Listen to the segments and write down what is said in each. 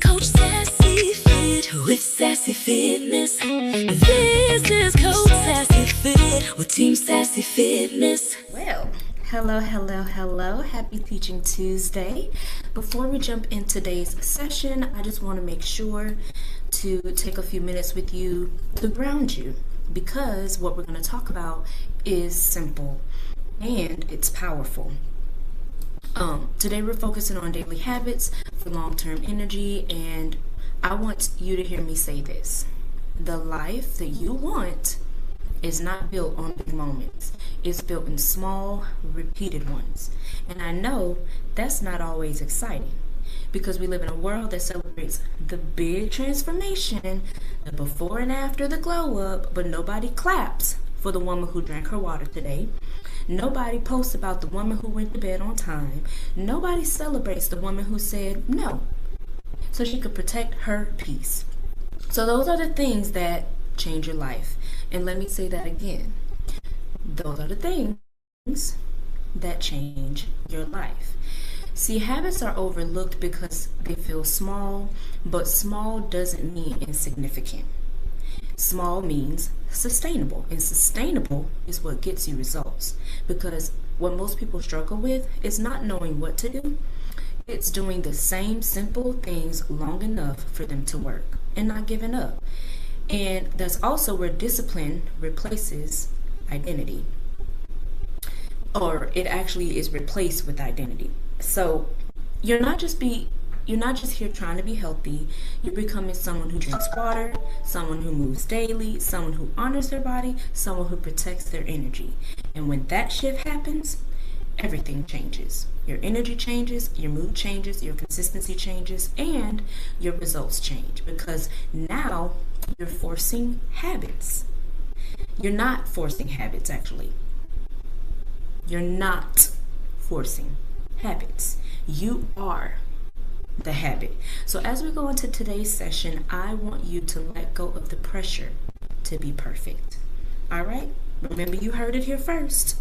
Coach Sassy Fit with Sassy Fitness. This is Coach Sassy Fit with Team Sassy Fitness. Well, hello. Happy Teaching Tuesday. Before we jump in today's session, I just want to make sure to take a few minutes with you to ground you, because what we're going to talk about is simple and it's powerful. Today we're focusing on daily habits for long-term energy, and I want you to hear me say this. The life that you want is not built on big moments. It's built in small, repeated ones. And I know that's not always exciting, because we live in a world that celebrates the big transformation, the before and after, the glow up, but nobody claps for the woman who drank her water today. Nobody posts about the woman who went to bed on time. Nobody celebrates the woman who said no so she could protect her peace. So those are the things that change your life. And let me say that again. Those are the things that change your life. See, habits are overlooked because they feel small, but small doesn't mean insignificant. Small means sustainable, and sustainable is what gets you results. Because what most people struggle with is not knowing what to do. It's doing the same simple things long enough for them to work and not giving up. And that's also where discipline replaces identity, or it actually is replaced with identity. So you're not just here trying to be healthy. You're becoming someone who drinks water, someone who moves daily, someone who honors their body, someone who protects their energy. And when that shift happens, everything changes. Your energy changes, your mood changes, your consistency changes, and your results change, because now you're forcing habits. You're not forcing habits, actually. You're not forcing habits. You are the habit. So as we go into today's session, I want you to let go of the pressure to be perfect. All right? Remember, you heard it here first.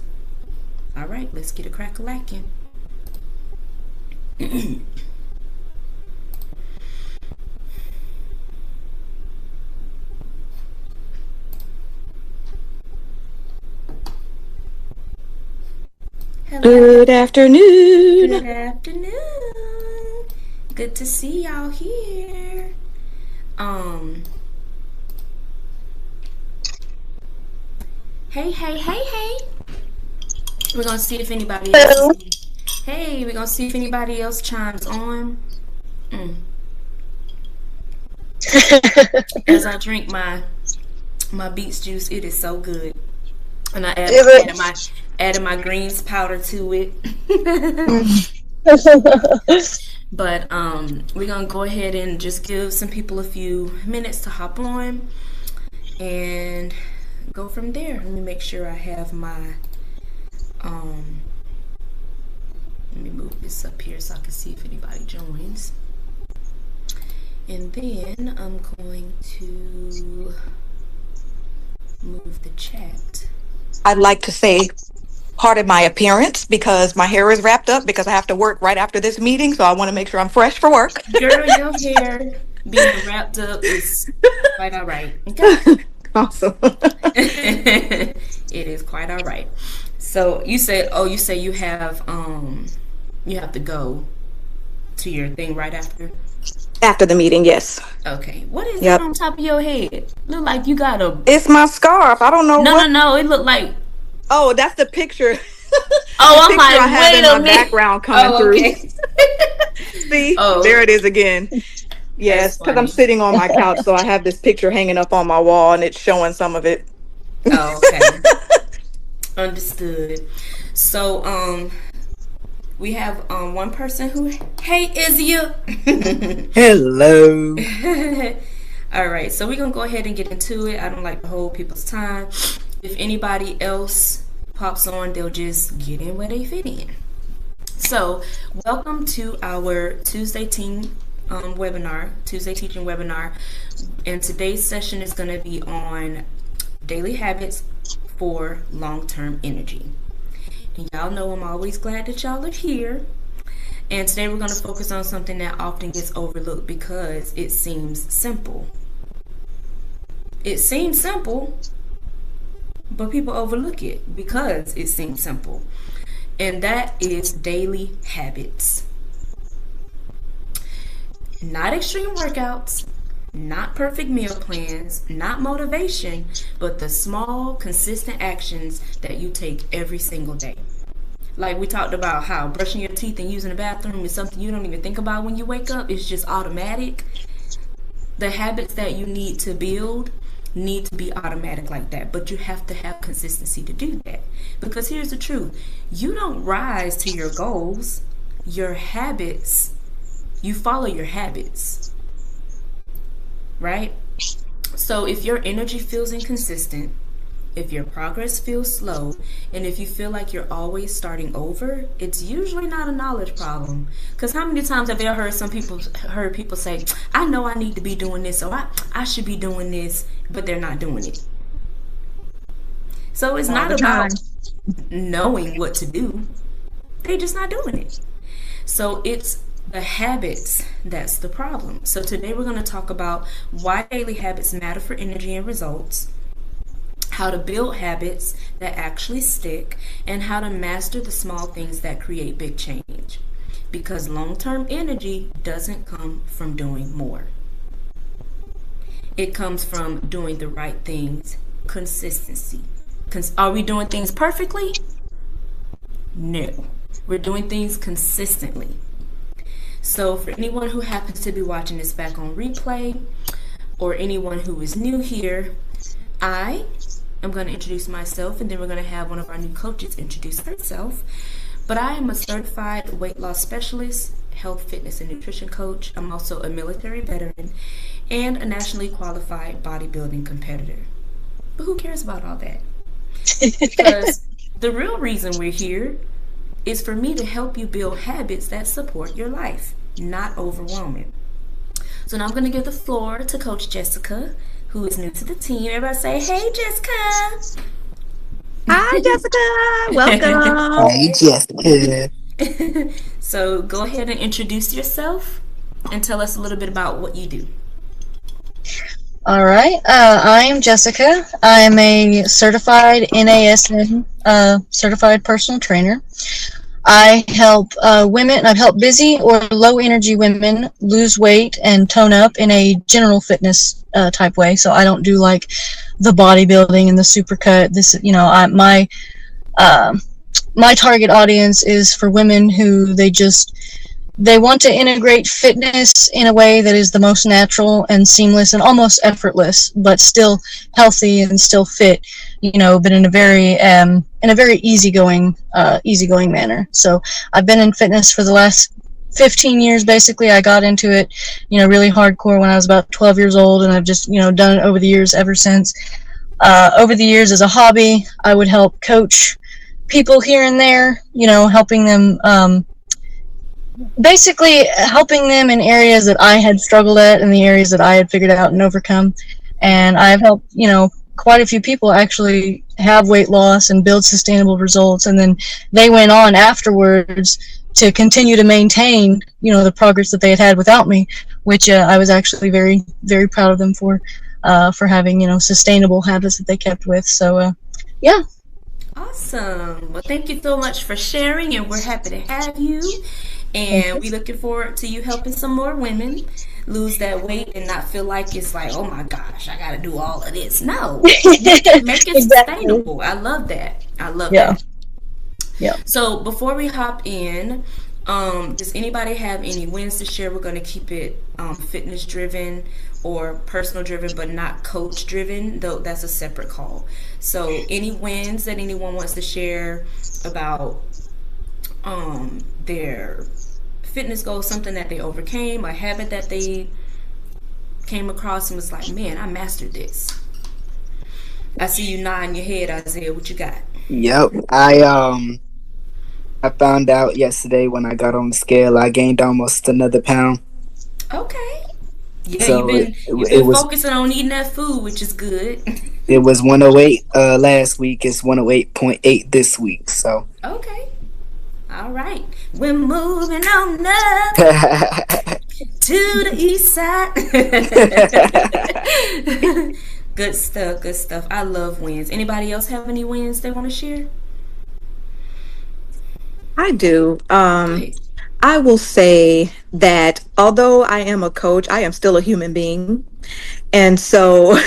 All right, let's get a crack-a-lackin'. Hello. Good afternoon. Good afternoon. Good to see y'all here. Hey. We're gonna see if anybody else. We're gonna see if anybody else chimes on. As I drink my beets juice, it is so good, and I added my greens powder to it. But we're gonna go ahead and just give some people a few minutes to hop on and go from there. Let me make sure I have my let me move this up here so I can see if anybody joins. And then I'm going to move the chat. I'd like to say pardon my appearance because my hair is wrapped up because I have to work right after this meeting, so I want to make sure I'm fresh for work. Girl, your hair being wrapped up is quite all right. Okay? Awesome. It is quite all right. So you say you have to go to your thing right after? After the meeting, yes. Okay. What is that on top of your head? Look like you got a... It's my scarf. I don't know No. It looked like... Oh, that's the picture. I'm like, I have in my background coming through. See? There it is again. Yes, because I'm sitting on my couch, so I have this picture hanging up on my wall, and it's showing some of it. Oh, okay. Understood. So, we have one person who... Hey, Izzy. Hello. All right, so we're going to go ahead and get into it. I don't like to hold people's time. If anybody else pops on, they'll just get in where they fit in. So, welcome to our Tuesday teaching webinar. And today's session is going to be on daily habits for long-term energy. And y'all know I'm always glad that y'all are here. And today we're going to focus on something that often gets overlooked because it seems simple. It seems simple, but people overlook it because it seems simple. And that is daily habits. Not extreme workouts, not perfect meal plans, not motivation, but the small, consistent actions that you take every single day. Like we talked about how brushing your teeth and using the bathroom is something you don't even think about when you wake up. It's just automatic. The habits that you need to build need to be automatic like that, but you have to have consistency to do that. Because here's the truth. You don't rise to your goals. Your habits, you follow your habits. Right? So if your energy feels inconsistent, if your progress feels slow, and if you feel like you're always starting over, it's usually not a knowledge problem. Because how many times have you heard people say, I know I need to be doing this, or I should be doing this, but they're not doing it. So it's not about knowing what to do. They're just not doing it. So it's the habits that's the problem. So today we're going to talk about why daily habits matter for energy and results, how to build habits that actually stick, and how to master the small things that create big change. Because long-term energy doesn't come from doing more. It comes from doing the right things, consistency. Are we doing things perfectly? No. We're doing things consistently. So for anyone who happens to be watching this back on replay, or anyone who is new here, I'm going to introduce myself, and then we're going to have one of our new coaches introduce herself. But I am a certified weight loss specialist, health, fitness, and nutrition coach. I'm also a military veteran and a nationally qualified bodybuilding competitor. But who cares about all that? Because the real reason we're here is for me to help you build habits that support your life, not overwhelming. So now I'm going to give the floor to Coach Jessica, who is new to the team. Everybody say, hey, Jessica. Hi, Jessica. Welcome. Hey, Jessica. So go ahead and introduce yourself and tell us a little bit about what you do. All right. I'm Jessica. I'm a certified NASM certified personal trainer. I help women, I've helped busy or low energy women lose weight and tone up in a general fitness type way. So I don't do like the bodybuilding and the supercut. This, my target audience is for women who they want to integrate fitness in a way that is the most natural and seamless and almost effortless, but still healthy and still fit, but in a very easygoing manner. So I've been in fitness for the last 15 years, basically. I got into it, really hardcore when I was about 12 years old, and I've just, done it over the years ever since. Over the years as a hobby, I would help coach people here and there, helping them, basically helping them in areas that I had struggled at and the areas that I had figured out and overcome. And I've helped, quite a few people actually have weight loss and build sustainable results. And then they went on afterwards to continue to maintain, the progress that they had without me, which I was actually very, very proud of them for having, sustainable habits that they kept with. So, yeah. Awesome. Well, thank you so much for sharing, and we're happy to have you. And we're looking forward to you helping some more women lose that weight and not feel like it's like, oh my gosh, I got to do all of this. No, make it sustainable. I love that. That. Yeah. So before we hop in, does anybody have any wins to share? We're going to keep it fitness driven or personal driven, but not coach driven, though that's a separate call. So any wins that anyone wants to share about their fitness goals, something that they overcame, a habit that they came across and was like, man, I mastered this. I see you nodding your head, Isaiah. What you got? Yep. I found out yesterday when I got on the scale, I gained almost another pound. Okay. Yeah, So you've it been was focusing on eating that food, which is good. it was 108 last week. It's 108.8 this week. So Okay. All right. We're moving on up to the east side. Good stuff, good stuff. I love wins. Anybody else have any wins they want to share? I do. I will say that although I am a coach, I am still a human being. And so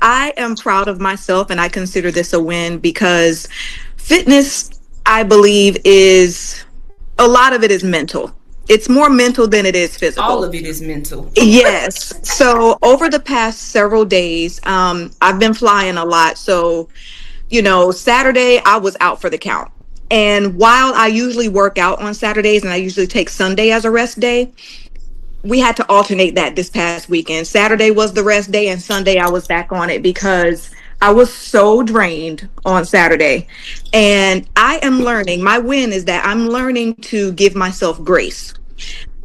I am proud of myself, and I consider this a win because fitness, I believe, is a lot of it is mental. It's more mental than it is physical. All of it is mental. Yes. So over the past several days, I've been flying a lot. So, Saturday I was out for the count. And while I usually work out on Saturdays and I usually take Sunday as a rest day, we had to alternate that this past weekend. Saturday was the rest day and Sunday I was back on it because I was so drained on Saturday. And I am learning, my win is that I'm learning to give myself grace.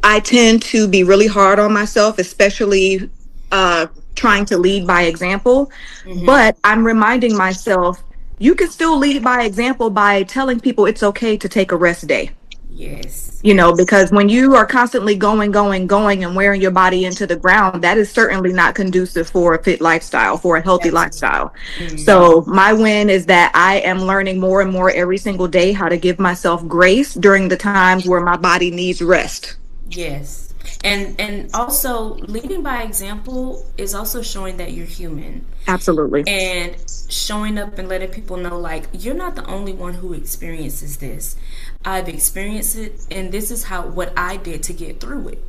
I tend to be really hard on myself, especially trying to lead by example. Mm-hmm. But I'm reminding myself, you can still lead by example by telling people it's okay to take a rest day. Yes. Because when you are constantly going and wearing your body into the ground, that is certainly not conducive for a fit lifestyle, for a healthy lifestyle. Mm-hmm. So my win is that I am learning more and more every single day how to give myself grace during the times where my body needs rest. Yes. And also leading by example is also showing that you're human. Absolutely. And showing up and letting people know, like, you're not the only one who experiences this. I've experienced it, and this is what I did to get through it.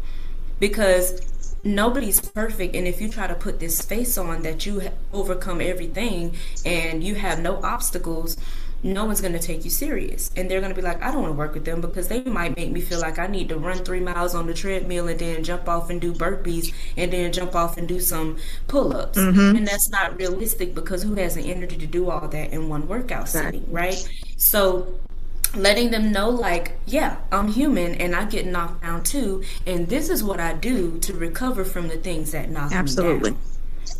Because nobody's perfect, and if you try to put this face on that you overcome everything and you have no obstacles, no one's going to take you serious. And they're going to be like, I don't want to work with them because they might make me feel like I need to run 3 miles on the treadmill and then jump off and do burpees and then jump off and do some pull-ups. Mm-hmm. And that's not realistic because who has the energy to do all that in one workout sitting, right? So letting them know, like, yeah, I'm human and I get knocked down too. And this is what I do to recover from the things that knock me down.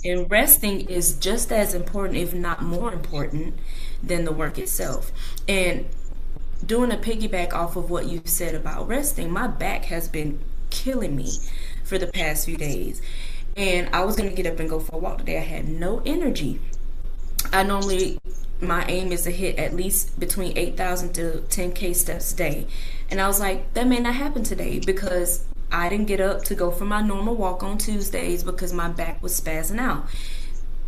And resting is just as important, if not more important, than the work itself. And doing a piggyback off of what you said about resting, my back has been killing me for the past few days. And I was going to get up and go for a walk today. I had no energy. My aim is to hit at least between 8,000 to 10K steps a day. And I was like, that may not happen today because I didn't get up to go for my normal walk on Tuesdays because my back was spazzing out.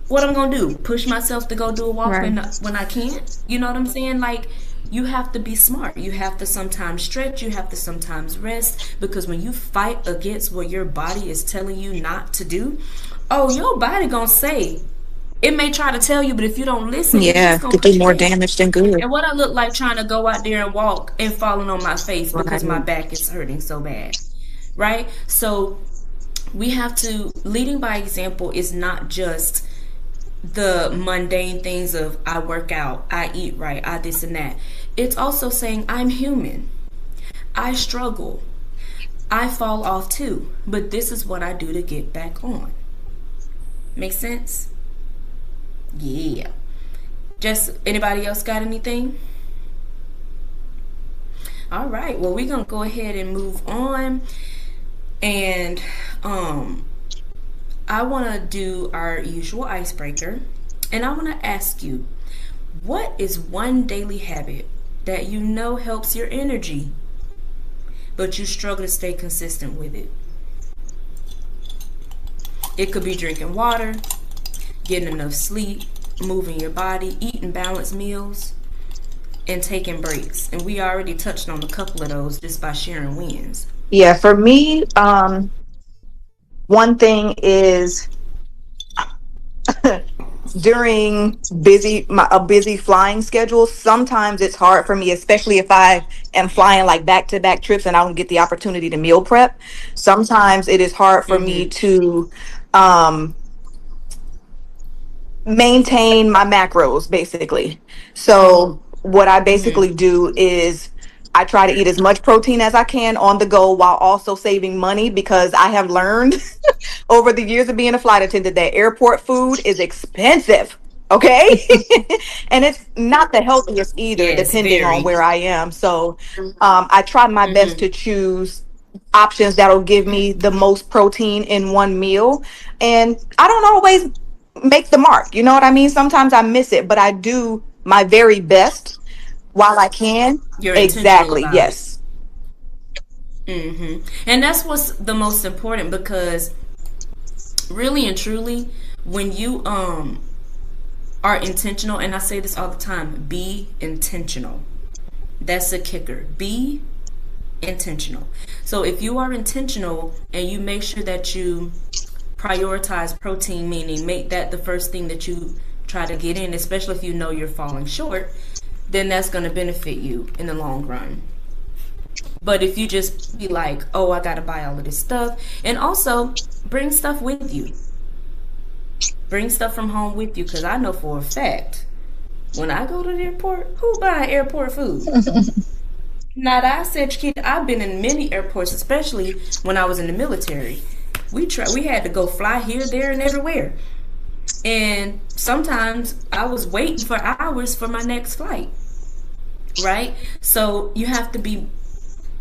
What I'm going to do? Push myself to go do a walk when I can't? You know what I'm saying? Like, you have to be smart. You have to sometimes stretch. You have to sometimes rest. Because when you fight against what your body is telling you not to do, your body going to say, it may try to tell you, but if you don't listen, it could do more damage than good. And what I look like trying to go out there and walk and falling on my face because my back is hurting so bad. Right? So we have to, leading by example is not just the mundane things of I work out, I eat right, I this and that. It's also saying I'm human. I struggle. I fall off too. But this is what I do to get back on. Make sense? Yeah. Just anybody else got anything? All right. Well, we're going to go ahead and move on. And I want to do our usual icebreaker, and I want to ask you, what is one daily habit that you know helps your energy, but you struggle to stay consistent with it? It could be drinking water, getting enough sleep, moving your body, eating balanced meals, and taking breaks. And we already touched on a couple of those just by sharing wins. Yeah, for me, one thing is during a busy flying schedule, sometimes it's hard for me, especially if I am flying like back-to-back trips and I don't get the opportunity to meal prep. Sometimes it is hard for me to maintain my macros, basically. So what I basically do is I try to eat as much protein as I can on the go while also saving money, because I have learned over the years of being a flight attendant that airport food is expensive. Okay. And it's not the healthiest either, Yes, depending on very. where I am. So I try my best Mm-hmm. to choose options that'll give me the most protein in one meal. And I don't always make the mark. You know what I mean? Sometimes I miss it, but I do my very best while I can. You're intentional Exactly. about it. Yes. And that's what's the most important, because really and truly, when you are intentional, and I say this all the time, be intentional. That's a kicker. Be intentional. So if you are intentional and you make sure that you prioritize protein, meaning make that the first thing that you try to get in, especially if you know you're falling short, then that's going to benefit you in the long run. But if you just be like, oh, I got to buy all of this stuff, and also bring stuff with you. Bring stuff from home with you, because I know for a fact, when I go to the airport, who buy airport food? Not I said, kid. I've been in many airports, especially when I was in the military. We had to go fly here, there, and everywhere. And sometimes I was waiting for hours for my next flight. Right? So you have to be,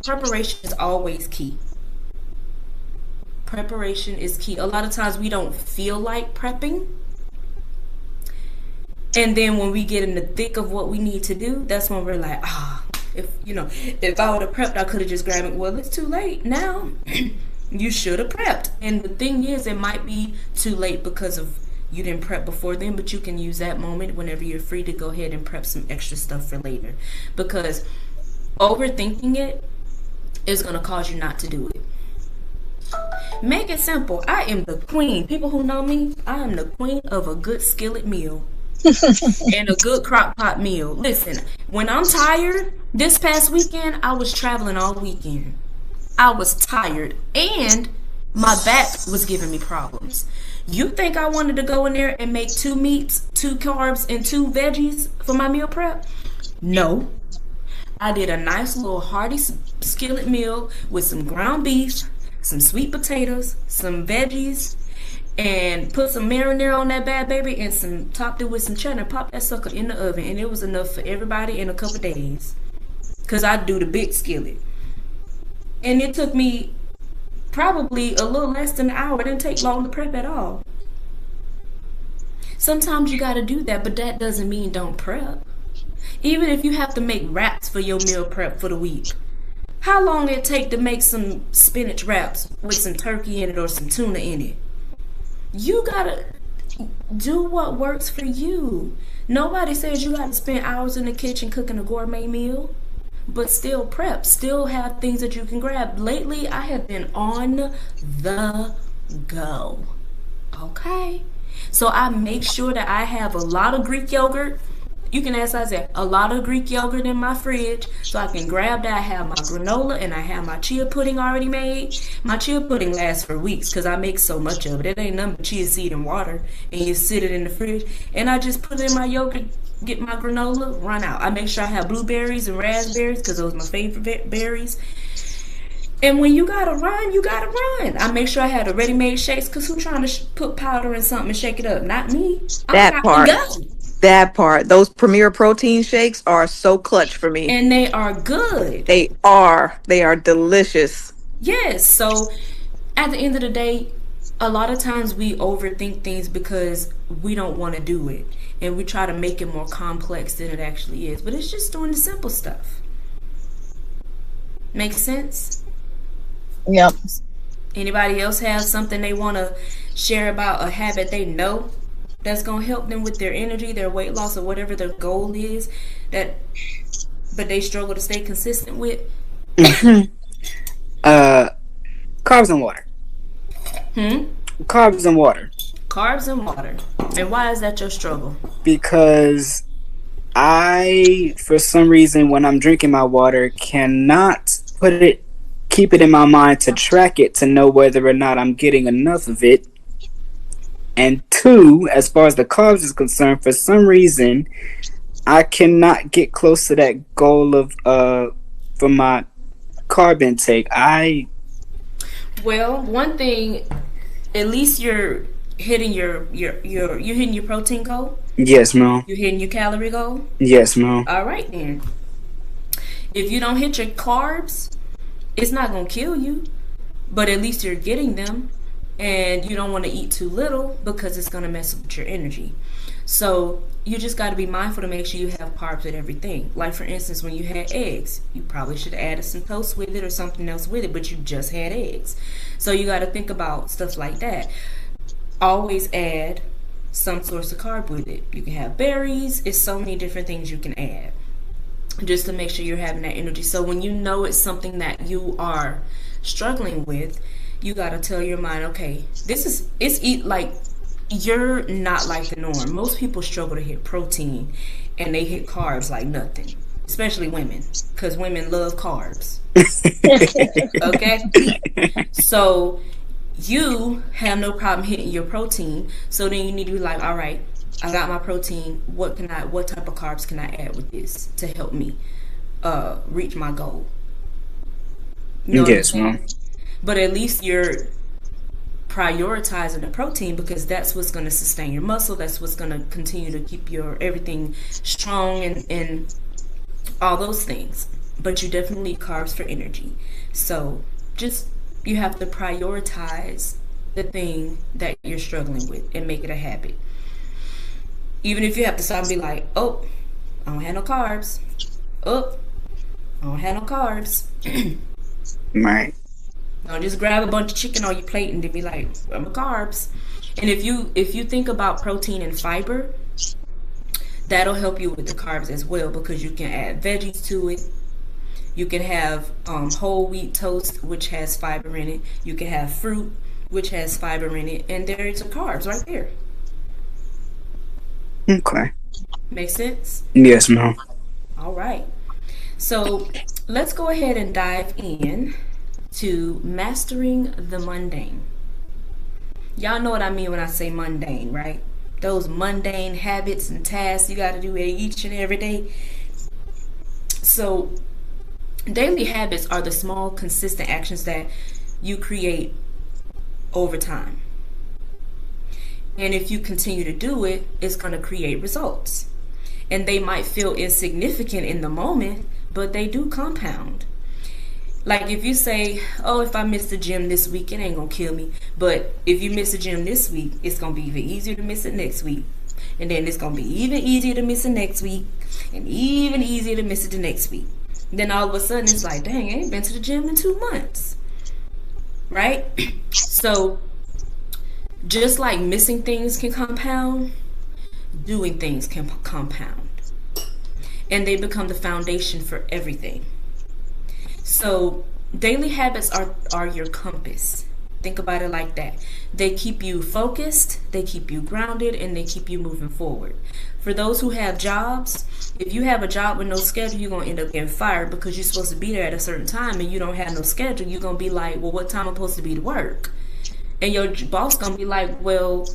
preparation is always key. Preparation is key. A lot of times we don't feel like prepping. And then when we get in the thick of what we need to do, that's when we're like, if I would have prepped, I could have just grabbed it. Well, it's too late now. You should have prepped. And the thing is, it might be too late because of you didn't prep before then, but you can use that moment whenever you're free to go ahead and prep some extra stuff for later. Because overthinking it is going to cause you not to do it. Make it simple. I am the queen. People who know me, I am the queen of a good skillet meal. And a good crock pot meal. Listen, when I'm tired, this past weekend, I was traveling all weekend. I was tired and my back was giving me problems. You think I wanted to go in there and make 2 meats, 2 carbs, and 2 veggies for my meal prep? No. I did a nice little hearty skillet meal with some ground beef, some sweet potatoes, some veggies, and put some marinara on that bad baby, and topped it with some cheddar, and popped that sucker in the oven, and it was enough for everybody in a couple days. Cause I do the big skillet, and it took me probably a little less than an hour. It didn't take long to prep at all. Sometimes you gotta do that, but that doesn't mean don't prep. Even if you have to make wraps for your meal prep for the week, how long it take to make some spinach wraps with some turkey in it or some tuna in it? You gotta do what works for you. Nobody says you gotta spend hours in the kitchen cooking a gourmet meal, but still prep, still have things that you can grab. Lately, I have been on the go. Okay? So I make sure that I have a lot of Greek yogurt. You can ask Isaiah, a lot of Greek yogurt in my fridge, so I can grab that. I have my granola and I have my chia pudding already made. My chia pudding lasts for weeks because I make so much of it. It ain't nothing but chia seed and water, and you sit it in the fridge. And I just put it in my yogurt, get my granola, run out. I make sure I have blueberries and raspberries because those are my favorite berries. And when you gotta run, you gotta run. I make sure I have the ready-made shakes, because who's trying to put powder in something and shake it up? Not me. That I'm part. go. That part. Those Premier Protein shakes are so clutch for me. And they are good. They are. They are delicious. Yes. So at the end of the day, a lot of times we overthink things because we don't want to do it. And we try to make it more complex than it actually is. But it's just doing the simple stuff. Make sense? Yep. Anybody else have something they want to share about a habit they know that's going to help them with their energy, their weight loss, or whatever their goal is, but they struggle to stay consistent with? Carbs and water. Carbs and water. Carbs and water. And why is that your struggle? Because I, for some reason, when I'm drinking my water, cannot keep it in my mind to track it to know whether or not I'm getting enough of it. And 2, as far as the carbs is concerned, for some reason, I cannot get close to that goal of for my carb intake. Well, one thing, at least you're hitting you're hitting your protein goal? Yes, ma'am. You're hitting your calorie goal? Yes, ma'am. All right then. If you don't hit your carbs, it's not gonna kill you, but at least you're getting them, and you don't want to eat too little because it's gonna mess up with your energy. So you just got to be mindful to make sure you have carbs with everything. Like for instance, when you had eggs, you probably should have added some toast with it or something else with it, but you just had eggs. So you got to think about stuff like that. Always add some source of carb with it. You can have berries. It's so many different things you can add just to make sure you're having that energy. So when you know it's something that you are struggling with, you got to tell your mind, okay, like you're not like the norm. Most people struggle to hit protein and they hit carbs like nothing, especially women, because women love carbs. Okay? So you have no problem hitting your protein. So then you need to be like, all right, I got my protein. What type of carbs can I add with this to help me reach my goal? You know yes, ma'am. But at least you're prioritizing the protein because that's what's going to sustain your muscle. That's what's going to continue to keep your everything strong and all those things. But you definitely need carbs for energy. So just you have to prioritize the thing that you're struggling with and make it a habit. Even if you have to stop and be like, oh, I don't have no carbs. Oh, I don't have no carbs. Right. Don't just grab a bunch of chicken on your plate and then be like, I'm a carbs. And if you think about protein and fiber, that'll help you with the carbs as well because you can add veggies to it. You can have whole wheat toast, which has fiber in it. You can have fruit, which has fiber in it. And there's your carbs right there. Okay. Make sense? Yes, ma'am. All right. So let's go ahead and dive in to mastering the mundane. Y'all know what I mean when I say mundane, right? Those mundane habits and tasks you got to do each and every day. So daily habits are the small, consistent actions that you create over time. And if you continue to do it, it's going to create results. And they might feel insignificant in the moment, but they do compound. Like if you say, oh, if I miss the gym this week, it ain't gonna kill me. But if you miss the gym this week, it's gonna be even easier to miss it next week. And then it's gonna be even easier to miss it next week. And even easier to miss it the next week. Then all of a sudden it's like, dang, I ain't been to the gym in 2 months. Right? So just like missing things can compound, doing things can compound. And they become the foundation for everything. So daily habits are your compass. Think about it like that. They keep you focused, they keep you grounded, and they keep you moving forward. For those who have jobs, if you have a job with no schedule, you're going to end up getting fired because you're supposed to be there at a certain time and you don't have no schedule. You're going to be like, well, what time am I supposed to be to work? And your boss going to be like, well,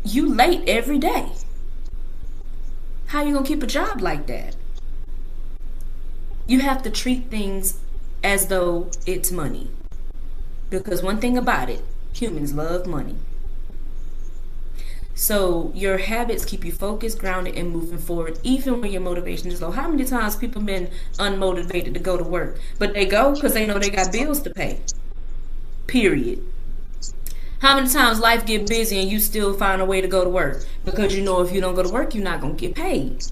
you late every day. How you going to keep a job like that? You have to treat things as though it's money. Because one thing about it, humans love money. So your habits keep you focused, grounded, and moving forward, even when your motivation is low. How many times people been unmotivated to go to work? But they go because they know they got bills to pay. Period. How many times life get busy and you still find a way to go to work? Because you know if you don't go to work, you're not going to get paid.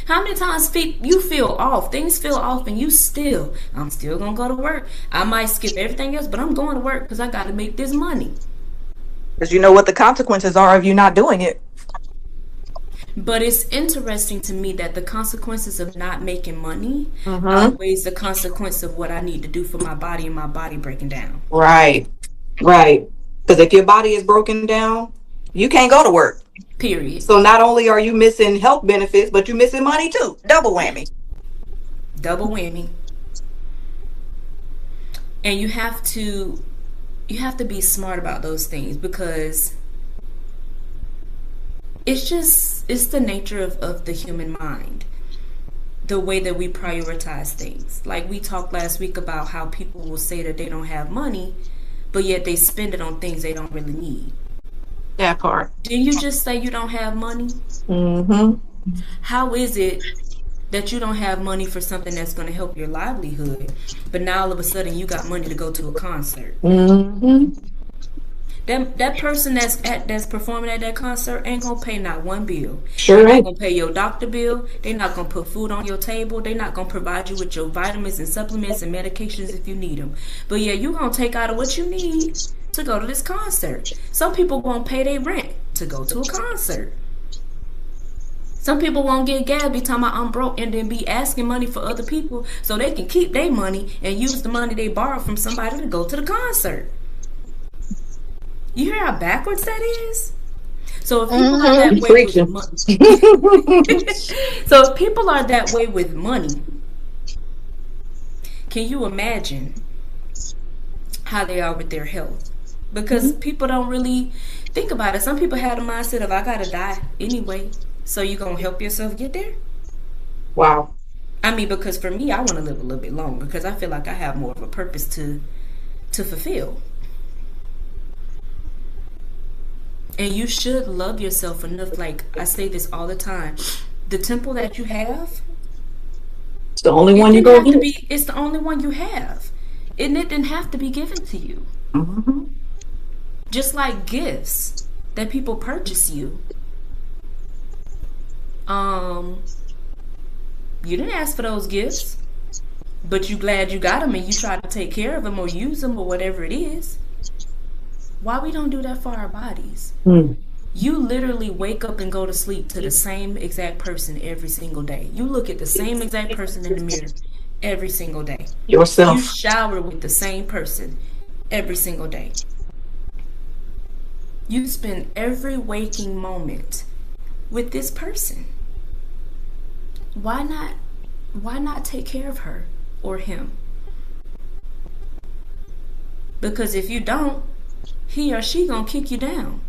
How many times you feel off? Things feel off and I'm still going to go to work. I might skip everything else, but I'm going to work because I got to make this money. Because you know what the consequences are of you not doing it. But it's interesting to me that the consequences of not making money outweighs the consequence of what I need to do for my body and my body breaking down. Right. Because if your body is broken down, you can't go to work. Period. So not only are you missing health benefits, but you're missing money too. Double whammy. Double whammy. And you have to be smart about those things because it's the nature of the human mind. The way that we prioritize things. Like we talked last week about how people will say that they don't have money, but yet they spend it on things they don't really need. That part. Didn't you just say you don't have money? Mm-hmm. How is it that you don't have money for something that's going to help your livelihood, but now all of a sudden you got money to go to a concert? Mm-hmm. That person that's performing at that concert ain't gonna pay not one bill. Sure They're not ain't. gonna pay your doctor bill. They're not gonna put food on your table. They're not gonna provide you with your vitamins and supplements and medications if you need them. But yeah, you gonna take out of what you need to go to this concert. Some people won't pay their rent to go to a concert. Some people won't get gas, be talking about I'm broke, and then be asking money for other people so they can keep their money and use the money they borrow from somebody to go to the concert. You hear how backwards that is? So if people are that way with money, so if people are that way with money, can you imagine how they are with their health? Because people don't really think about it. Some people have the mindset of I gotta die anyway, so you gonna help yourself get there? Wow. I mean, because for me, I want to live a little bit longer because I feel like I have more of a purpose to fulfill. And you should love yourself enough. Like I say this all the time. The temple that you have, It's the only it one you didn't go have to get. be, it's the only one you have. And it didn't have to be given to you. Mm-hmm. Just like gifts that people purchase you. You didn't ask for those gifts, but you glad you got them and you try to take care of them or use them or whatever it is. Why we don't do that for our bodies? You literally wake up and go to sleep to the same exact person every single day. You look at the same exact person in the mirror every single day. You Yourself. shower with the same person every single day. You spend every waking moment with this person. Why not take care of her or him? Because if you don't, he or she gonna kick you down.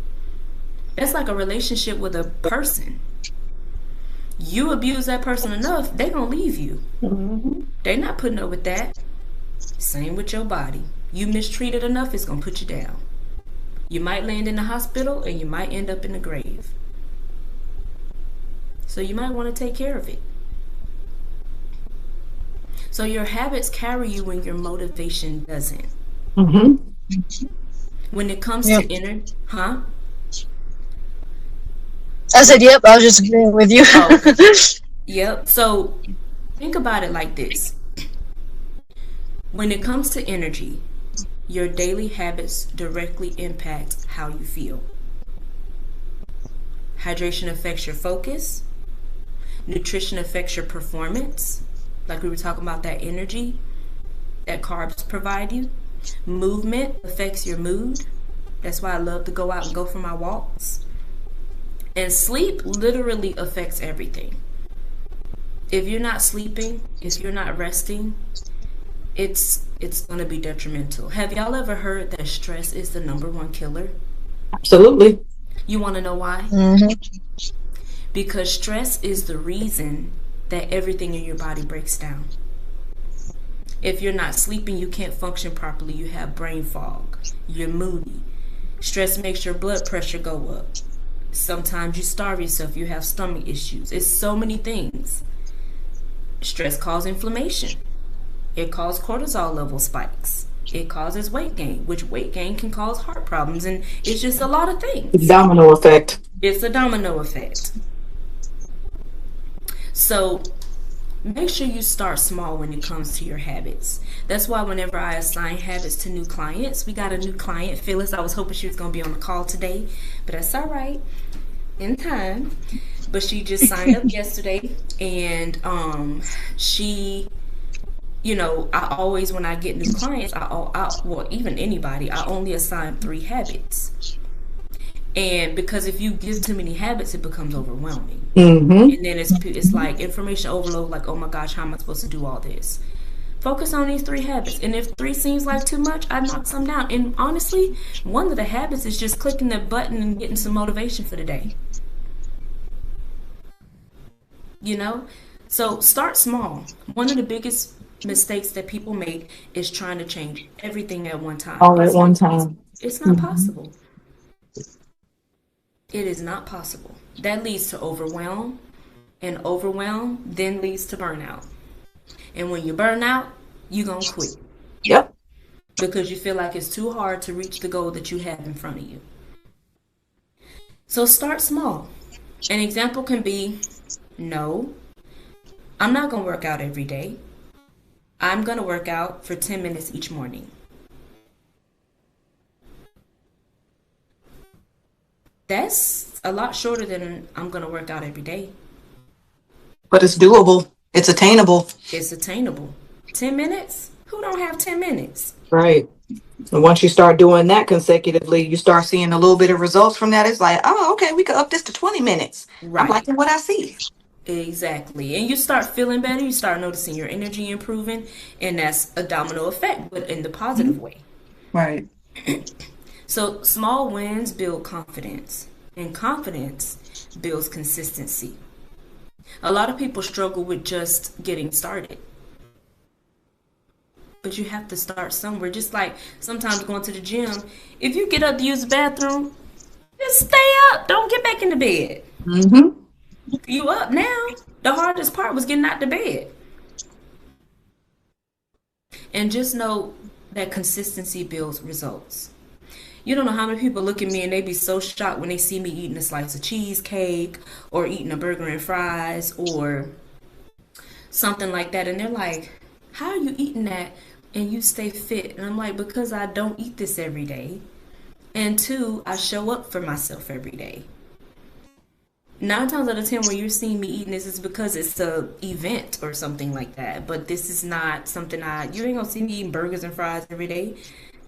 It's like a relationship with a person. You abuse that person enough, they gonna leave you. They not putting up with that. Same with your body. You mistreated enough, it's gonna put you down. You might land in the hospital and you might end up in the grave. So you might want to take care of it. So your habits carry you when your motivation doesn't. Mm-hmm. When it comes Yep. to inner, huh? I said, yep, I was just agreeing with you. Yep. So think about it like this. When it comes to energy, your daily habits directly impact how you feel. Hydration affects your focus. Nutrition affects your performance. Like we were talking about that energy that carbs provide you. Movement affects your mood. That's why I love to go out and go for my walks. And sleep literally affects everything. If you're not sleeping, if you're not resting, it's going to be detrimental. Have y'all ever heard that stress is the #1 killer? Absolutely. You want to know why? Because stress is the reason that everything in your body breaks down. If you're not sleeping, you can't function properly. You have brain fog. You're moody. Stress makes your blood pressure go up. Sometimes you starve yourself. You have stomach issues. It's so many things. Stress causes inflammation. It causes cortisol level spikes. It causes weight gain, which weight gain can cause heart problems. And it's just a lot of things. Domino effect. It's a domino effect. So make sure you start small when it comes to your habits. That's why whenever I assign habits to new clients, we got a new client, Phyllis. I was hoping she was going to be on the call today, but that's all right, in time. But she just signed up yesterday, and she, you know, I always, when I get new clients, well, even anybody, I only assign 3 habits. And because if you give too many habits, it becomes overwhelming. Mm-hmm. And then it's like information overload, like, oh my gosh, how am I supposed to do all this? Focus on these 3 habits. And if 3 seems like too much, I knock some down. And honestly, one of the habits is just clicking that button and getting some motivation for the day. You know? So start small. One of the biggest mistakes that people make is trying to change everything at one time. All at one time. It's not possible. It is not possible. That leads to overwhelm, and overwhelm then leads to burnout. And when you burn out, you're going to quit Yep. because you feel like it's too hard to reach the goal that you have in front of you. So start small. An example can be, no, I'm not going to work out every day. I'm going to work out for 10 minutes each morning. That's a lot shorter than I'm going to work out every day. But it's doable. It's attainable. It's attainable. 10 minutes? Who don't have 10 minutes? Right. And once you start doing that consecutively, you start seeing a little bit of results from that. It's like, oh, okay, we could up this to 20 minutes. I'm Right. liking what I see. Exactly. And you start feeling better. You start noticing your energy improving. And that's a domino effect, but in the positive way. Right. So small wins build confidence. And confidence builds consistency. A lot of people struggle with just getting started. But you have to start somewhere. Just like sometimes going to the gym, if you get up to use the bathroom, just stay up. Don't get back into bed. Mm-hmm. You up now. The hardest part was getting out the bed. And just know that consistency builds results. You don't know how many people look at me and they be so shocked when they see me eating a slice of cheesecake or eating a burger and fries or something like that. And they're like, how are you eating that and you stay fit? And I'm like, because I don't eat this every day. And two, I show up for myself every day. 9 times out of 10 when you're seeing me eating this is because it's a event or something like that. But this is not something you ain't gonna see me eating burgers and fries every day.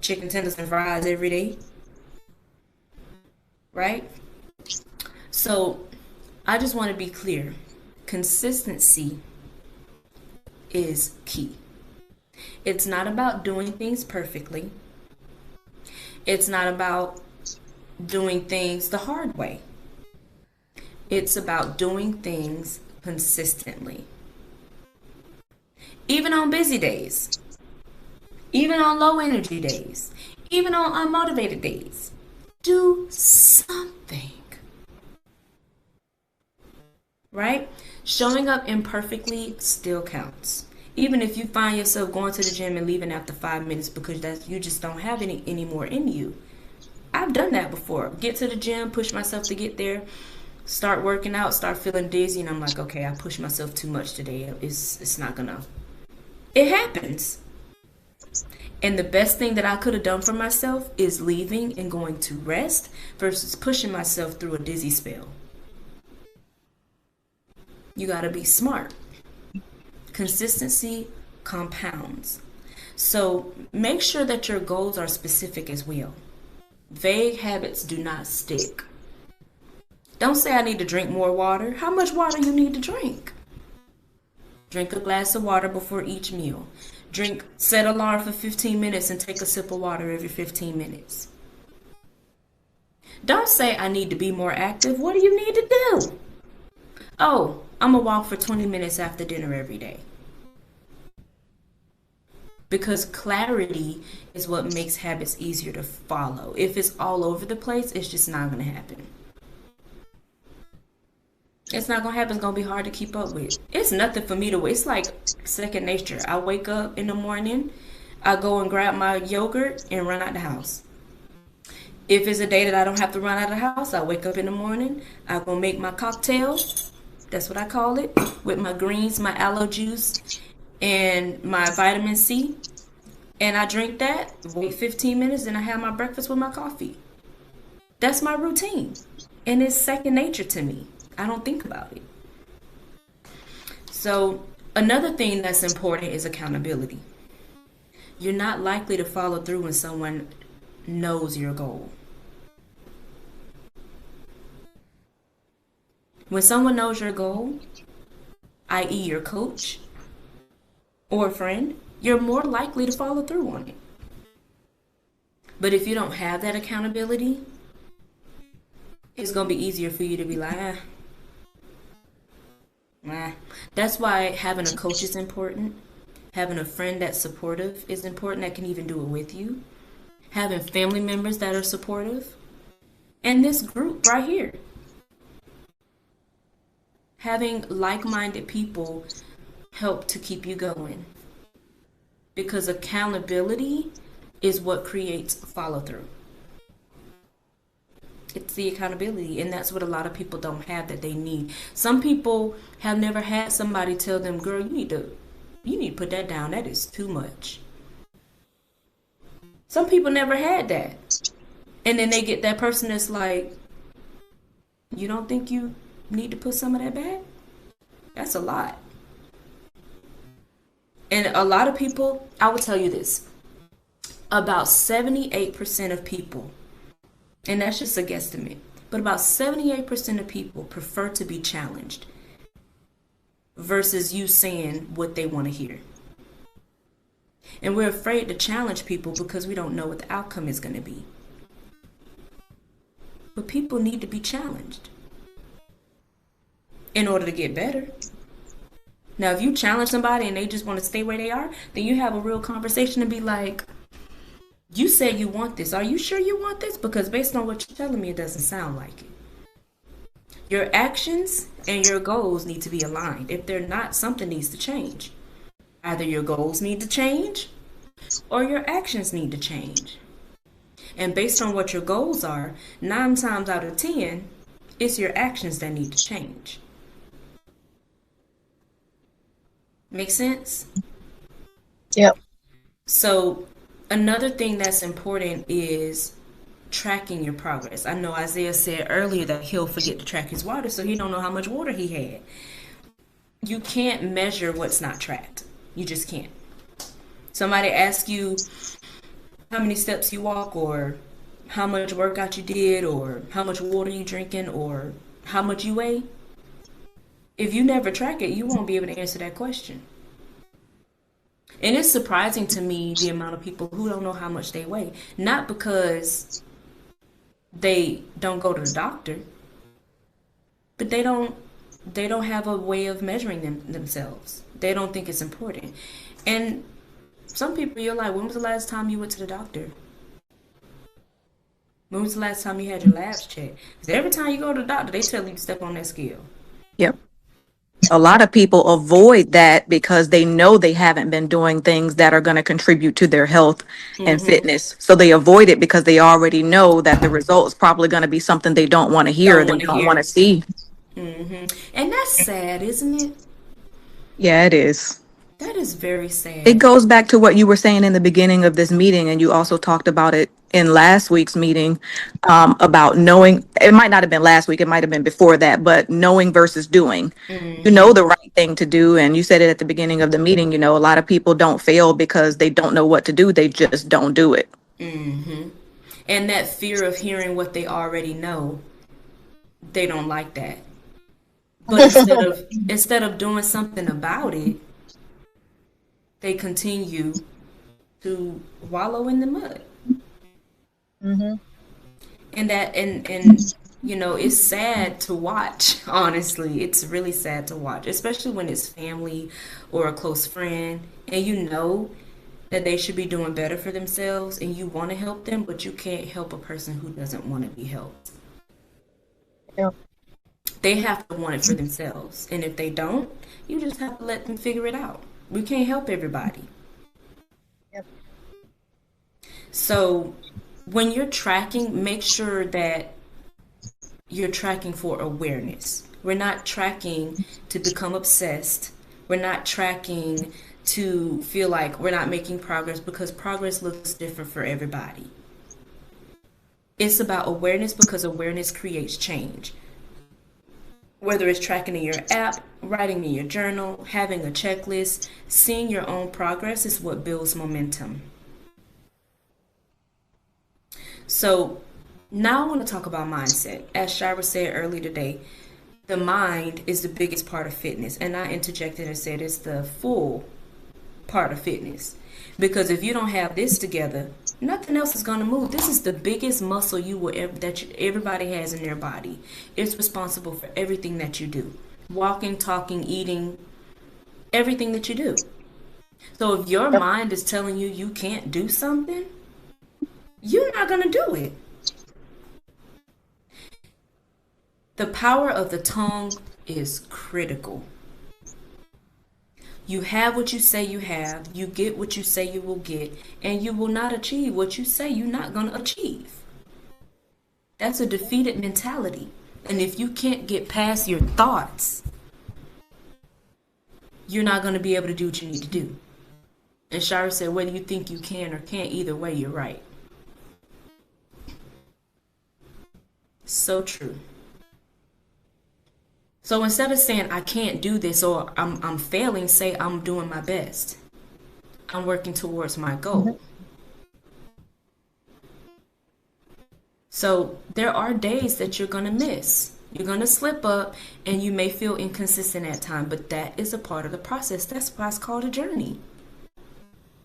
Chicken tenders and fries every day. Right? So I just want to be clear. Consistency is key. It's not about doing things perfectly. It's not about doing things the hard way. It's about doing things consistently. Even on busy days. Even on low energy days. Even on unmotivated days. Do something. Right? Showing up imperfectly still counts. Even if you find yourself going to the gym and leaving after 5 minutes because you just don't have any more in you. I've done that before. Get to the gym, push myself to get there, start working out, start feeling dizzy, and I'm like, okay, I pushed myself too much today. It's not gonna. It happens. And the best thing that I could have done for myself is leaving and going to rest versus pushing myself through a dizzy spell. You gotta be smart. Consistency compounds. So make sure that your goals are specific as well. Vague habits do not stick. Don't say I need to drink more water. How much water you need to drink? Drink a glass of water before each meal. Set alarm for 15 minutes and take a sip of water every 15 minutes. Don't say I need to be more active. What do you need to do? Oh, I'm going to walk for 20 minutes after dinner every day. Because clarity is what makes habits easier to follow. If it's all over the place, it's just not going to happen. It's not going to happen. It's going to be hard to keep up with. It's nothing for me to wait. It's like second nature. I wake up in the morning, I go and grab my yogurt and run out the house. If it's a day that I don't have to run out of the house, I wake up in the morning, I go make my cocktail. That's what I call it. With my greens, my aloe juice, and my vitamin C. And I drink that, wait 15 minutes, and I have my breakfast with my coffee. That's my routine. And it's second nature to me. I don't think about it. So another thing that's important is accountability. You're not likely to follow through when someone knows your goal. When someone knows your goal, i.e. your coach or a friend, you're more likely to follow through on it. But if you don't have that accountability, it's going to be easier for you to be like, That's why having a coach is important. Having a friend that's supportive is important, that can even do it with you. Having family members that are supportive And this group right here, having like-minded people help to keep you going, because accountability is what creates follow-through. It's the accountability, and that's what a lot of people don't have that they need. Some people have never had somebody tell them, girl, you need to put that down. That is too much. Some people never had that. And then they get that person that's like, you don't think you need to put some of that back? That's a lot. And a lot of people, I will tell you this, about 78% of people, and that's just a guesstimate, but about 78% of people prefer to be challenged versus you saying what they want to hear. And we're afraid to challenge people because we don't know what the outcome is going to be. But people need to be challenged in order to get better. Now, if you challenge somebody and they just want to stay where they are, then you have a real conversation and be like, you said you want this. Are you sure you want this? Because based on what you're telling me, it doesn't sound like it. Your actions and your goals need to be aligned. If they're not, something needs to change. Either your goals need to change or your actions need to change. And based on what your goals are, 9 times out of 10, it's your actions that need to change. Make sense? Yep. So another thing that's important is tracking your progress. I know Isaiah said earlier that he'll forget to track his water, so he don't know how much water he had. You can't measure what's not tracked. You just can't. Somebody asks you how many steps you walk, or how much workout you did, or how much water you drinking, or how much you weigh. If you never track it, you won't be able to answer that question. And it's surprising to me the amount of people who don't know how much they weigh. Not because they don't go to the doctor, but they don't have a way of measuring themselves. They don't think it's important. And some people, you're like, when was the last time you went to the doctor? When was the last time you had your labs checked? Because every time you go to the doctor, they tell you to step on that scale. Yep. A lot of people avoid that because they know they haven't been doing things that are going to contribute to their health and fitness. So they avoid it because they already know that the result's probably going to be something they don't want to hear, they don't want to see. And that's sad, isn't it? Yeah, it is. That is very sad. It goes back to what you were saying in the beginning of this meeting, and you also talked about it in last week's meeting, about knowing. It might not have been last week, it might have been before that, but knowing versus doing. You know the right thing to do, and you said it at the beginning of the meeting. A lot of people don't fail because they don't know what to do, they just don't do it. And that fear of hearing what they already know, they don't like that. But instead of doing something about it, they continue to wallow in the mud. And it's sad to watch. Honestly, it's really sad to watch, especially when it's family or a close friend, and you know that they should be doing better for themselves, and you want to help them, but you can't help a person who doesn't want to be helped. Yep. They have to want it for themselves, and if they don't, you just have to let them figure it out. We can't help everybody. Yep. So when you're tracking, make sure that you're tracking for awareness. We're not tracking to become obsessed. We're not tracking to feel like we're not making progress, because progress looks different for everybody. It's about awareness, because awareness creates change. Whether it's tracking in your app, writing in your journal, having a checklist, seeing your own progress is what builds momentum. So now I want to talk about mindset. As Shira said earlier today, the mind is the biggest part of fitness. And I interjected and said it's the full part of fitness. Because if you don't have this together, nothing else is going to move. This is the biggest muscle everybody has in their body. It's responsible for everything that you do. Walking, talking, eating, everything that you do. So if your mind is telling you you can't do something, you're not going to do it. The power of the tongue is critical. You have what you say you have, you get what you say you will get, and you will not achieve what you say you're not going to achieve. That's a defeated mentality. And if you can't get past your thoughts, you're not going to be able to do what you need to do. And Shira said, whether you think you can or can't, either way, you're right. So true. So instead of saying, I can't do this or I'm failing, say, I'm doing my best. I'm working towards my goal. So there are days that you're going to miss. You're going to slip up and you may feel inconsistent at times, but that is a part of the process. That's why it's called a journey.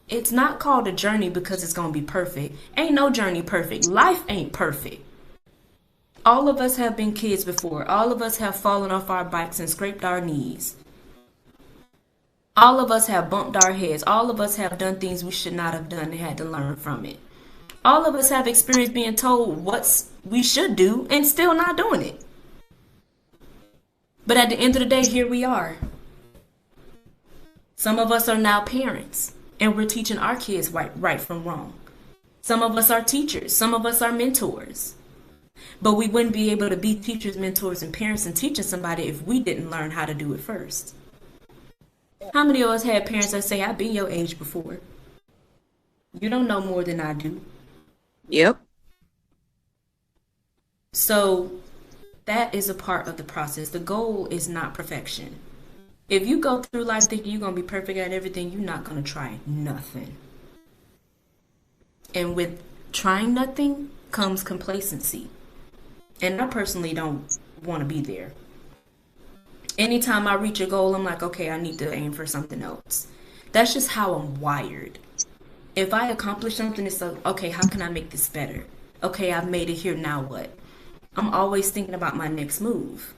It's not called a journey because it's going to be perfect. Ain't no journey perfect. Life ain't perfect. All of us have been kids before. All of us have fallen off our bikes and scraped our knees. All of us have bumped our heads. All of us have done things we should not have done and had to learn from it. All of us have experienced being told what we should do and still not doing it. But at the end of the day, here we are. Some of us are now parents and we're teaching our kids right from wrong. Some of us are teachers. Some of us are mentors. But we wouldn't be able to be teachers, mentors, and parents and teaching somebody if we didn't learn how to do it first. How many of us had parents that say, I've been your age before? You don't know more than I do. Yep. So that is a part of the process. The goal is not perfection. If you go through life thinking you're going to be perfect at everything, you're not going to try nothing. And with trying nothing comes complacency. And I personally don't want to be there. Anytime I reach a goal, I'm like, okay, I need to aim for something else. That's just how I'm wired. If I accomplish something, it's like, okay, how can I make this better? Okay, I've made it here, now what? I'm always thinking about my next move.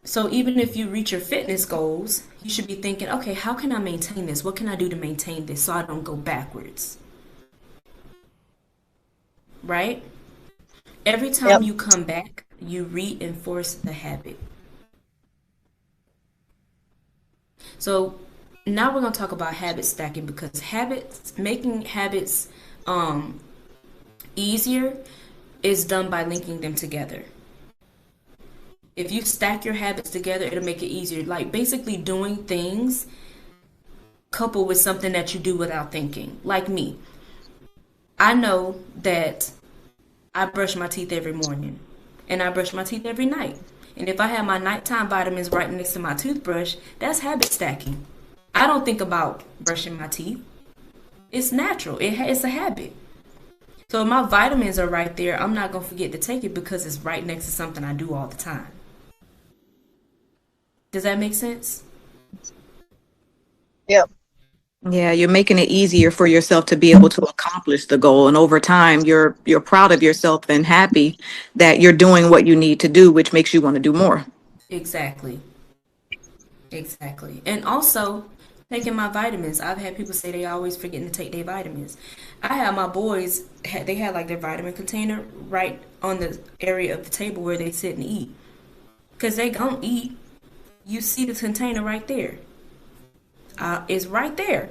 So even if you reach your fitness goals, you should be thinking, okay, how can I maintain this? What can I do to maintain this so I don't go backwards? Right? Every time you come back, you reinforce the habit. So now we're going to talk about habit stacking, because making habits easier is done by linking them together. If you stack your habits together, it'll make it easier. Like basically doing things coupled with something that you do without thinking. Like me. I know that I brush my teeth every morning and I brush my teeth every night. And if I have my nighttime vitamins right next to my toothbrush, that's habit stacking. I don't think about brushing my teeth. It's natural. It's a habit. So if my vitamins are right there, I'm not going to forget to take it because it's right next to something I do all the time. Does that make sense? Yep. Yeah, you're making it easier for yourself to be able to accomplish the goal. And over time, you're proud of yourself and happy that you're doing what you need to do, which makes you want to do more. Exactly. And also, taking my vitamins. I've had people say they always forgetting to take their vitamins. I have my boys, they had like their vitamin container right on the area of the table where they sit and eat. Because they gonna eat. You see the container right there. It's right there.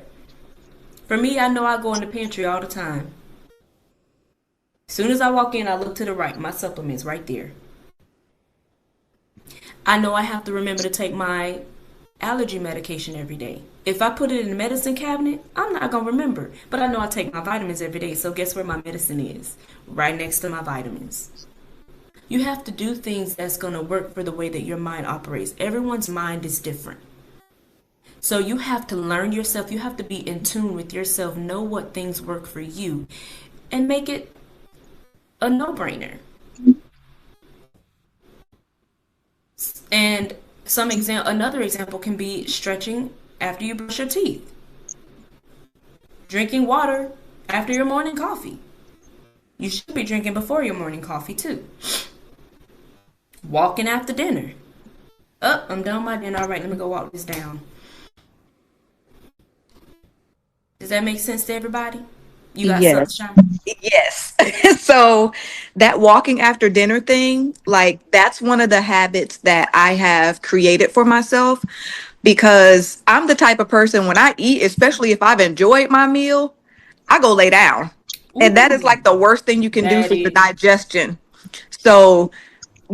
For me, I know I go in the pantry all the time. As soon as I walk in, I look to the right. My supplement's right there. I know I have to remember to take my allergy medication every day. If I put it in the medicine cabinet, I'm not going to remember. But I know I take my vitamins every day. So guess where my medicine is? Right next to my vitamins. You have to do things that's going to work for the way that your mind operates. Everyone's mind is different. So you have to learn yourself. You have to be in tune with yourself, know what things work for you, and make it a no-brainer. And another example can be stretching after you brush your teeth. Drinking water after your morning coffee. You should be drinking before your morning coffee too. Walking after dinner. Oh, I'm done my dinner. All right, let me go walk this down. Does that make sense to everybody? You got Yes. something, Sean? Yes. So that walking after dinner thing, like that's one of the habits that I have created for myself because I'm the type of person when I eat, especially if I've enjoyed my meal, I go lay down. And that is Ooh, like the worst thing you can do that for the is digestion. So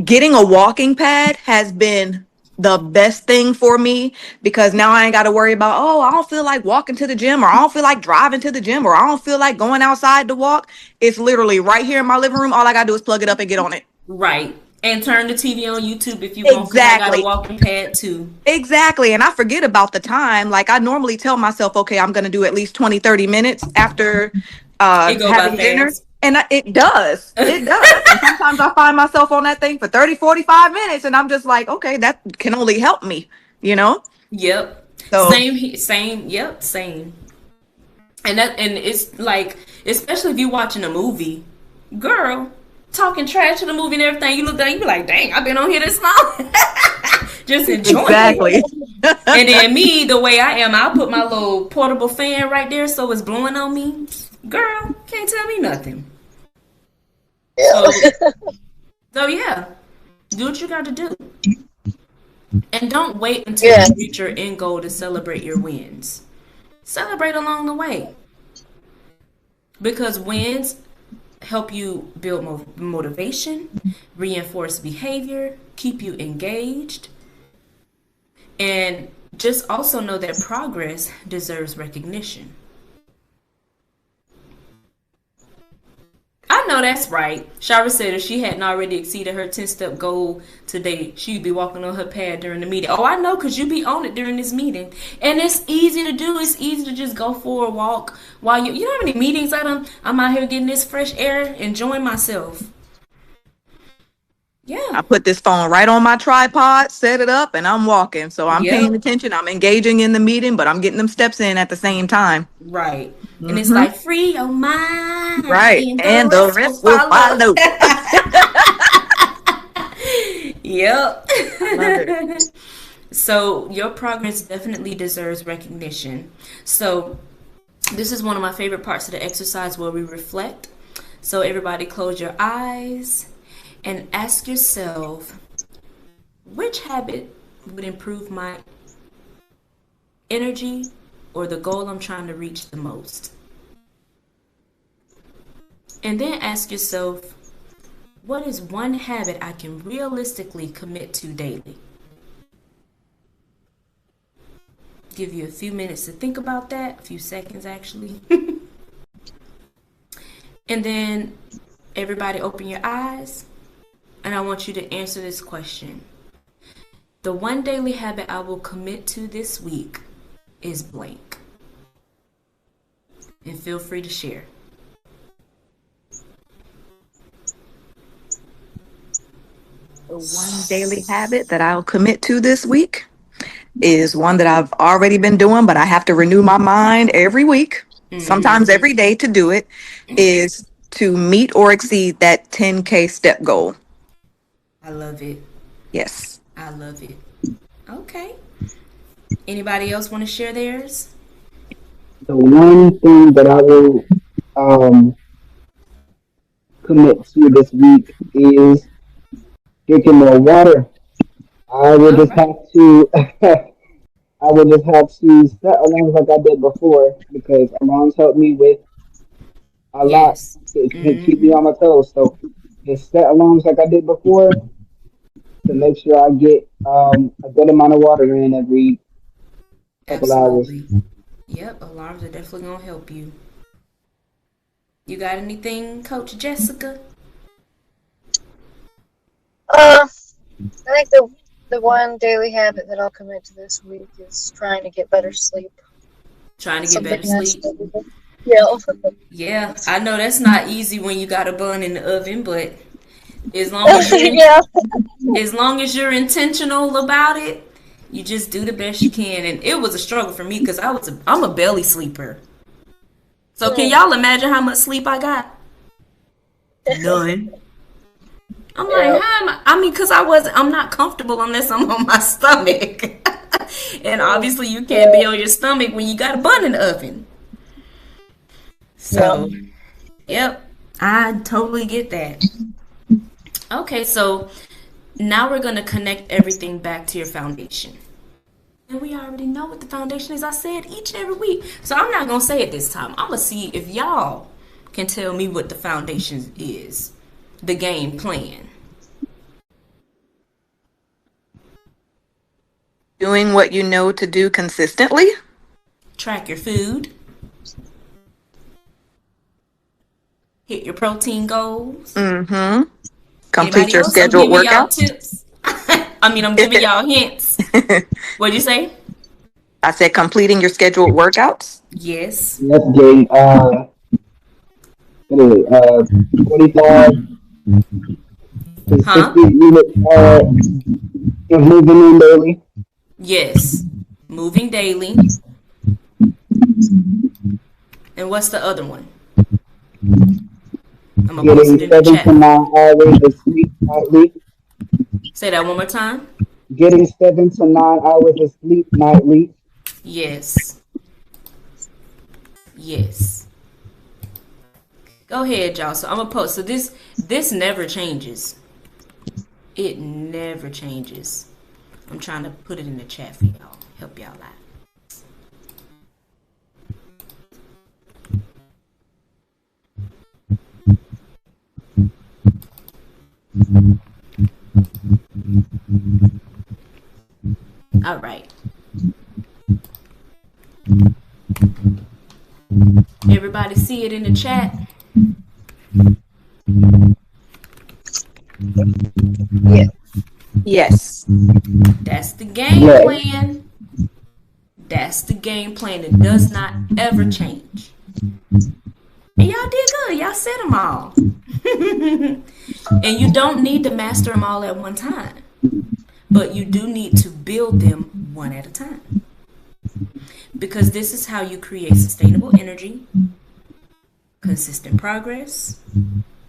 getting a walking pad has been the best thing for me because now I ain't got to worry about, oh, I don't feel like walking to the gym or I don't feel like driving to the gym or I don't feel like going outside to walk. It's literally right here in my living room. All I got to do is plug it up and get on it. right. And turn the TV on YouTube if you want, because I got a Exactly. walking pad too. Exactly. And I forget about the time. Like I normally tell myself, okay, I'm going to do at least 20, 30 minutes after It go by having dinner. fast. And it does. It does. And sometimes I find myself on that thing for 30, 45 minutes. And I'm just like, okay, that can only help me, you know? Yep. So Same. Yep. Same. And it's like, especially if you're watching a movie, girl, talking trash to the movie and everything, you look down, you be like, dang, I've been on here this long. Just enjoying exactly. it. And then me, the way I am, I'll put my little portable fan right there so it's blowing on me. Girl, can't tell me nothing. So, so yeah, do what you got to do. And don't wait until you reach your end goal to celebrate your wins. Celebrate along the way. Because wins help you build motivation, reinforce behavior, keep you engaged. And just also know that progress deserves recognition. I know that's right. Shara said if she hadn't already exceeded her 10-step goal today, she'd be walking on her pad during the meeting. Oh, I know, because you be on it during this meeting. And it's easy to do. It's easy to just go for a walk while you know how many meetings I'm out here getting this fresh air, enjoying myself. Yeah. I put this phone right on my tripod, set it up, and I'm walking. So I'm paying attention. I'm engaging in the meeting, but I'm getting them steps in at the same time. Right. And it's like, free your mind. Right. And the rest will follow. Yep. Love it. So your progress definitely deserves recognition. So this is one of my favorite parts of the exercise where we reflect. So everybody close your eyes and ask yourself, which habit would improve my energy or the goal I'm trying to reach the most? And then ask yourself, what is one habit I can realistically commit to daily? Give you a few minutes to think about that, a few seconds actually. And then everybody open your eyes, and I want you to answer this question. The one daily habit I will commit to this week is blank. And feel free to share. The one daily habit that I'll commit to this week is one that I've already been doing, but I have to renew my mind every week, sometimes every day to do it, is to meet or exceed that 10K step goal. I love it. Yes. I love it. Okay. Anybody else want to share theirs? The one thing that I will commit to this week is drinking more water. I will just have to I will just have to set alarms like I did before because alarms help me with a lot Yes. to keep me on my toes. So just set alarms like I did before to make sure I get a good amount of water in every couple hours. Absolutely. Yep, alarms are definitely going to help you. You got anything, Coach Jessica? I think the one daily habit that I'll commit to this week is trying to get better sleep. Trying to get Something better sleep? Yeah. Yeah, I know that's not easy when you got a bun in the oven, but as long as you're, Yeah. as long as you're intentional about it, you just do the best you can. And it was a struggle for me because I'm a belly sleeper. So can y'all imagine how much sleep I got? None. I'm like, because I'm not comfortable unless I'm on my stomach. And obviously you can't be on your stomach when you got a bun in the oven. So, yep, I totally get that. Okay, so now we're going to connect everything back to your foundation. And we already know what the foundation is. I say it each and every week. So I'm not going to say it this time. I'm going to see if y'all can tell me what the foundation is. The game plan. Doing what you know to do consistently. Track your food. Hit your protein goals. Mm-hmm. Complete Anybody your else? scheduled I'm giving y'all workouts. tips. I'm giving y'all hints. What'd you say? I said completing your scheduled workouts. Yes. That's getting what is it, 25 to Huh? 60 units of moving in daily. Yes. Moving daily. And what's the other one? I'm gonna post it Getting in the 7 to chat. 9 hours of sleep nightly. Say that one more time. Getting 7 to 9 hours of sleep nightly. Yes. Yes. Go ahead, y'all. So I'm gonna post. So this never changes. It never changes. I'm trying to put it in the chat for y'all. Help y'all out. All right. Everybody see it in the chat? Yeah. Yes. That's the game Yes. plan. That's the game plan. It does not ever change. And y'all did good. Y'all said them all. And you don't need to master them all at one time. But you do need to build them one at a time. Because this is how you create sustainable energy, consistent progress,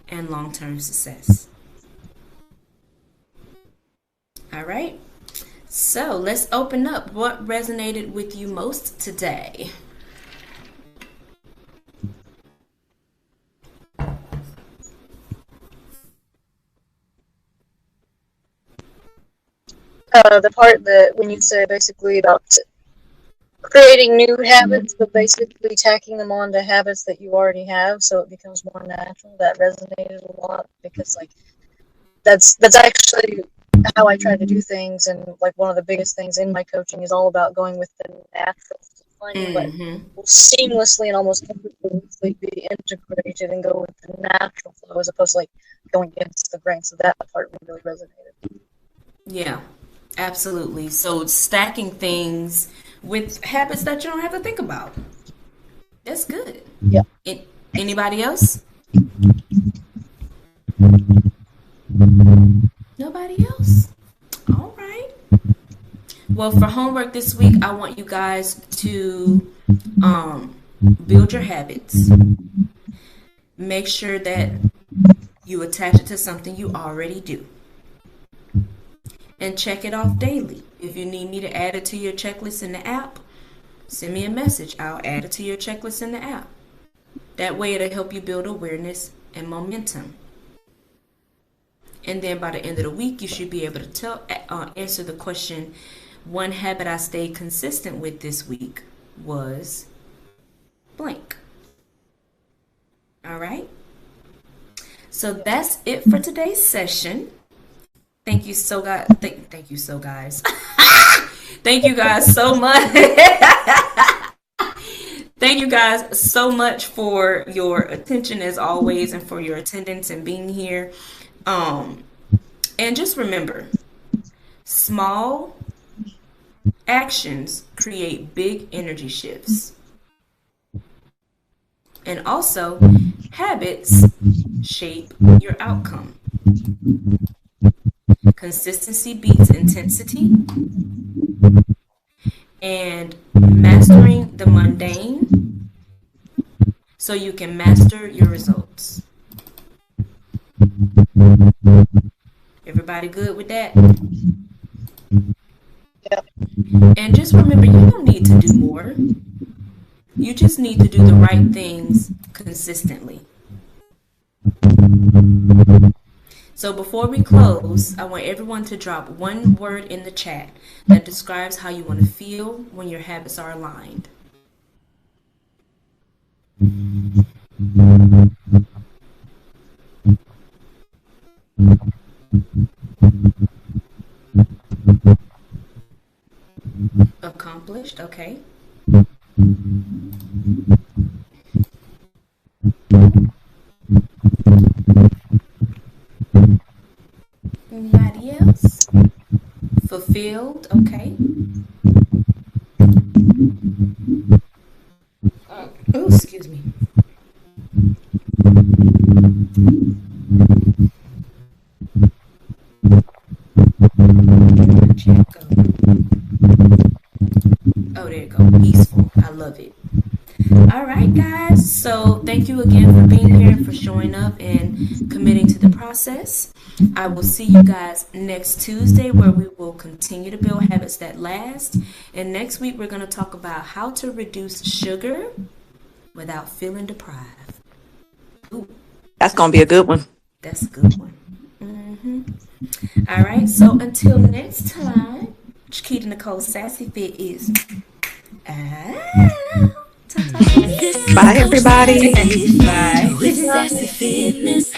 and long-term success. All right. So let's open up. What resonated with you most today? The part that when you say basically about creating new habits, but basically tacking them on to habits that you already have, so it becomes more natural. That resonated a lot because, like, that's actually how I try to do things, and like one of the biggest things in my coaching is all about going with the natural, finding what will seamlessly and almost effortlessly be integrated and go with the natural flow, as opposed to like going against the grain. So that part really resonated. Yeah, absolutely. So stacking things with habits that you don't have to think about. That's good. Yeah. Anybody else? Nobody else? All right. Well, for homework this week, I want you guys to build your habits. Make sure that you attach it to something you already do. And check it off daily. If you need me to add it to your checklist in the app, send me a message. I'll add it to your checklist in the app. That way it'll help you build awareness and momentum. And then by the end of the week, you should be able to answer the question, one habit I stayed consistent with this week was blank. All right. So that's it for today's session. Thank you so guys. Thank you so guys. Thank you guys so much. Thank you guys so much for your attention as always and for your attendance and being here. And just remember, small actions create big energy shifts. And also, habits shape your outcome. Consistency beats intensity. And mastering the mundane so you can master your results. Everybody good with that? Yep. And just remember, you don't need to do more. You just need to do the right things consistently. So before we close, I want everyone to drop one word in the chat that describes how you want to feel when your habits are aligned. Accomplished, okay. Anybody else? Fulfilled, okay. Oh, excuse me. Oh, there you go. Peaceful. I love it. All right, guys. So thank you again for being here and for showing up and committing to the process. I will see you guys next Tuesday where we will continue to build habits that last. And next week, we're going to talk about how to reduce sugar without feeling deprived. Ooh, That's gonna be a good one. that's a good one. All right. So until next time, Chiquita Nicole Sassy Fit is out. This is Bye, Coach everybody. Sassy Bye. with Sassy Fitness.